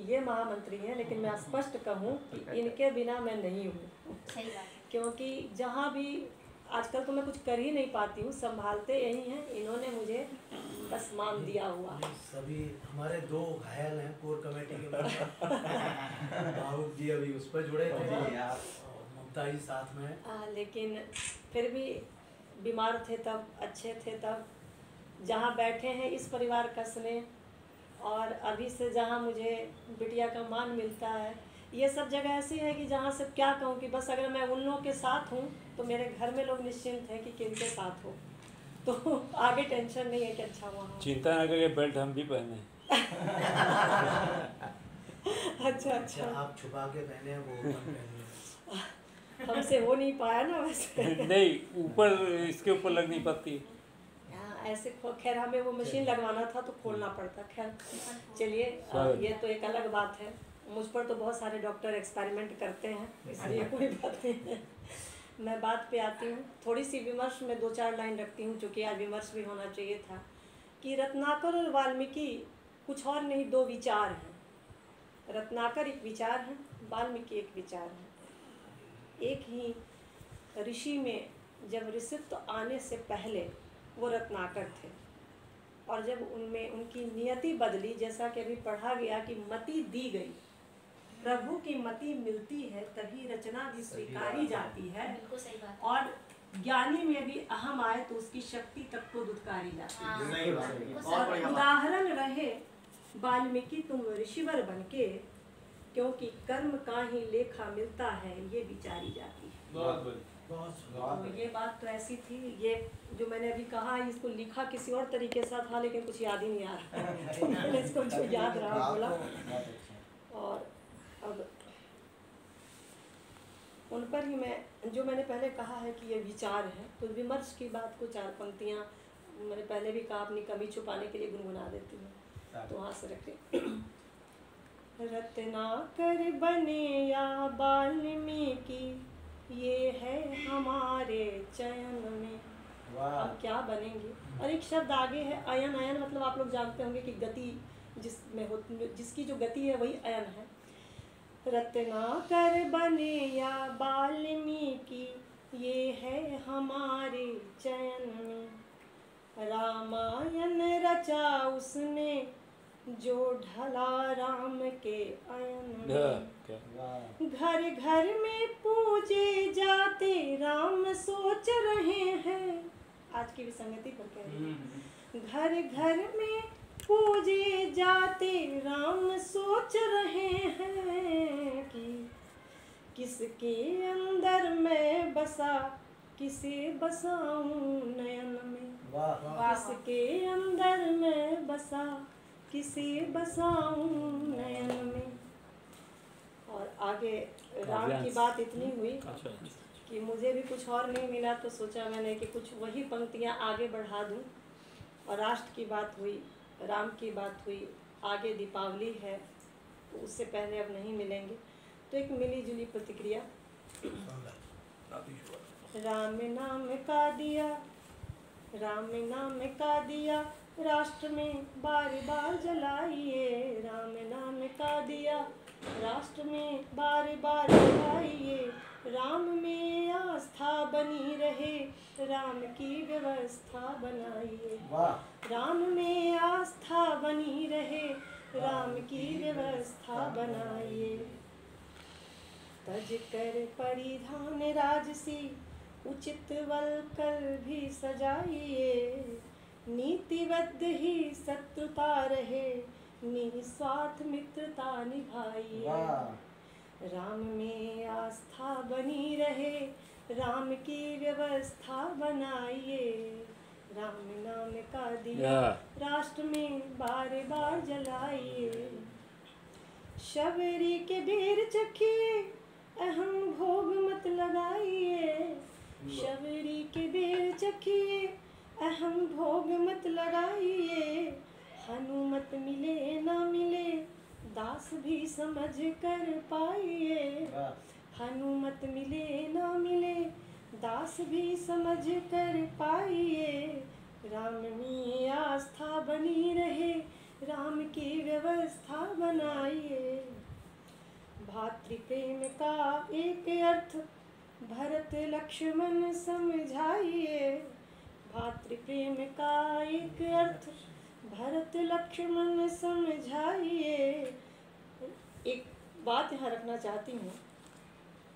ये महामंत्री हैं, लेकिन मैं स्पष्ट कहूँ कि इनके बिना मैं नहीं हूँ। सही बात। क्योंकि जहाँ भी आजकल तो मैं कुछ कर ही नहीं पाती हूँ, संभालते यही हैं, इन्होंने मुझे बस मान दिया हुआ। सभी हमारे 2 घायल हैं कोर कमेटी के मेंबर, भावुक जी अभी उस पर जुड़े थे और ममता जी साथ में। लेकिन फिर भी बीमार थे तब, अच्छे थे तब, जहाँ बैठे हैं इस परिवार का स्नेह, और अभी से जहाँ मुझे बिटिया का मान मिलता है, ये सब जगह ऐसी है कि जहाँ से क्या कहूँ कि बस अगर मैं उन लोगों के साथ हूँ तो मेरे घर में लोग निश्चिंत हैं कि किनके साथ हो, तो आगे टेंशन नहीं है कि अच्छा वहाँ। चिंता ना करिए, बेल्ट हम भी पहने। अच्छा आप छुपा के पहने वो पहने। हमसे हो नहीं पाया ना वैसे। नहीं, ऊपर इसके ऊपर लग नहीं पाती। ऐसे खैर हमें वो मशीन लगवाना था तो खोलना पड़ता। खैर चलिए, ये तो एक अलग बात है। मुझ पर तो बहुत सारे डॉक्टर एक्सपेरिमेंट करते हैं, इसलिए कोई बात नहीं है। मैं बात पे आती हूँ। थोड़ी सी विमर्श में 2-4 लाइन रखती हूँ, चूँकि आज विमर्श भी होना चाहिए था, कि रत्नाकर और वाल्मीकि कुछ और नहीं, 2 विचार हैं। रत्नाकर एक विचार है, वाल्मीकि एक विचार है। एक ही ऋषि में जब ऋषित्व आने से पहले वो रत्नाकर थे, और जब उनमें उनकी नियति बदली, जैसा कि अभी पढ़ा गया कि मति दी गई, प्रभु की मति मिलती है तभी रचना भी स्वीकारी जाती है, और ज्ञानी में भी अहम आए तो उसकी शक्ति तक को दुत्कारी जाती है। और उदाहरण रहे वाल्मीकि तुम ऋषिवर बनके, क्योंकि कर्म का ही लेखा मिलता है, ये विचारी जाती है। तो ये बात तो ऐसी थी। ये जो मैंने अभी कहा, इसको लिखा किसी और तरीके से था, लेकिन कुछ याद ही नहीं आ रहा, तो मैंने इसको जो याद रहा बोला। और अब उन पर ही मैं, जो मैंने पहले कहा है कि ये विचार है, तो विमर्श की बात को 4 पंक्तियाँ मैंने पहले भी कहा, अपनी कमी छुपाने के लिए गुनगुना देती हूँ, तो वहाँ से रखे। रत्नाकर बने या वाल्मीकि, ये है हमारे चयन में। अब क्या बनेंगे। और एक शब्द आगे है अयन। अयन मतलब आप लोग जानते होंगे कि गति जिसमें हो, जिसकी जो गति है वही अयन है। रत्नाकर बने या वाल्मीकि, ये है हमारे चयन में। रामायण रचा उसने, जो ढला राम के अयन में। घर घर में पूजे जाते राम सोच रहे हैं, आज की विसंगति पर कह रही हैं। घर घर में पूजे जाते राम सोच रहे हैं कि किसके अंदर मैं बसा, किसे बसाऊं नयन में। किसके अंदर मैं बसा, किसे बसाऊं नयन में। और आगे राम की बात इतनी हुई कि मुझे भी कुछ और नहीं मिला, तो सोचा मैंने कि कुछ वही पंक्तियाँ आगे बढ़ा दूं। और राष्ट्र की बात हुई, राम की बात हुई, आगे दीपावली है, तो उससे पहले अब नहीं मिलेंगे, तो एक मिली जुली प्रतिक्रिया। राम नाम का दिया, राम नाम का दिया, राष्ट्र में बार बार जलाइए। राम नाम का दिया, राष्ट्र में बार बार जलाइए। राम में आस्था बनी रहे, राम की व्यवस्था बनाइए। राम में आस्था बनी रहे, राम की व्यवस्था बनाइए। तज कर परिधान राजसी, उचित वल्कल भी सजाइए। नीतिबद्ध ही शत्रुता रहे, निस्वार्थ मित्रता निभाइए। राम में आस्था बनी रहे, राम की व्यवस्था बनाइए। राम नाम का दिया, राष्ट्र में बार बार जलाइए। शबरी के बेर चखिए, अहम भोग मत लगाइए। शबरी के बेर चखिए, अहम भोग मत लगाइए। हनुमत मिले ना मिले, दास भी समझ कर पाइए। हनुमत मिले ना मिले, दास भी समझ कर पाइए। राम में आस्था बनी रहे, राम की व्यवस्था बनाइए। भातृप्रेम का एक अर्थ भरत लक्ष्मण समझाइए। भातृप्रेम का एक अर्थ भरत लक्ष्मण समझाइए। एक बात यहाँ रखना चाहती हूँ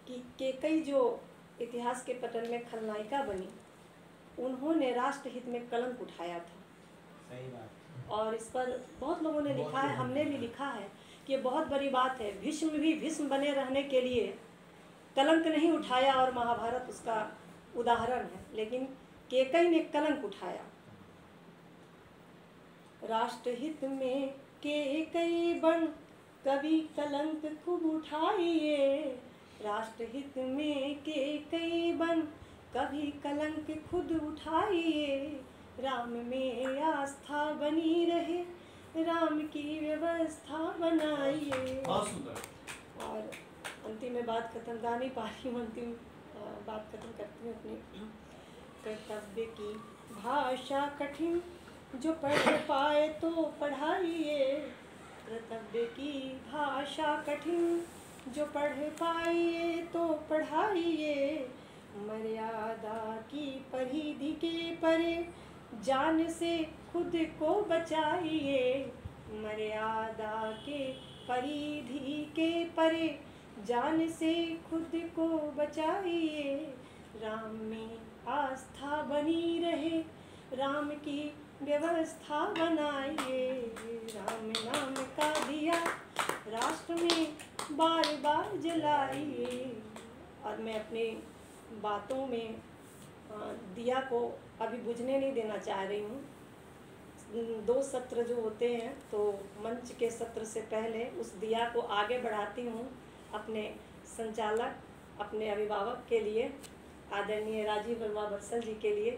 कि केकई जो इतिहास के पटल में खलनायिका बनी, उन्होंने राष्ट्र हित में कलंक उठाया था। सही बात। और इस पर बहुत लोगों ने लिखा है, हमने भी लिखा है कि ये बहुत बड़ी बात है। भीष्म भी भीष्म बने रहने के लिए कलंक नहीं उठाया और महाभारत उसका उदाहरण है, लेकिन केकई ने कलंक उठाया। राष्ट्र हित में केकई बन कभी कलंक खूब उठाइए। राष्ट्र हित में केकई बन कभी कलंक खुद उठाइए। राम में आस्था बनी रहे, राम की व्यवस्था बनाइए। बहुत सुंदर। और अंतिम में बात खत्म, गा नहीं पा रही हूँ, अंतिम बात खत्म करती हूँ अपनी। कर्तव्य की भाषा कठिन जो पढ़ पाए तो पढ़ाइए। कर्तव्य की भाषा कठिन जो पढ़ पाइए तो पढ़ाइए। मर्यादा की परिधि के परे जान से खुद को बचाइए। मर्यादा के परिधि के परे जान से खुद को बचाइए। राम में आस्था बनी रहे, राम की व्यवस्था बनाइए। राम नाम का दिया राष्ट्र में बार बार जलाइए। और मैं अपनी बातों में दिया को अभी बुझने नहीं देना चाह रही हूँ। 2 सत्र जो होते हैं तो मंच के सत्र से पहले उस दिया को आगे बढ़ाती हूँ अपने संचालक, अपने अभिभावक के लिए, आदरणीय राजीव वर्मा बंसल जी के लिए,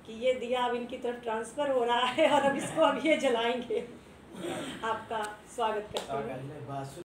कि ये दिया अब इनकी तरफ ट्रांसफ़र हो रहा है और अब इसको अब ये जलाएंगे। आपका स्वागत करती हूँ।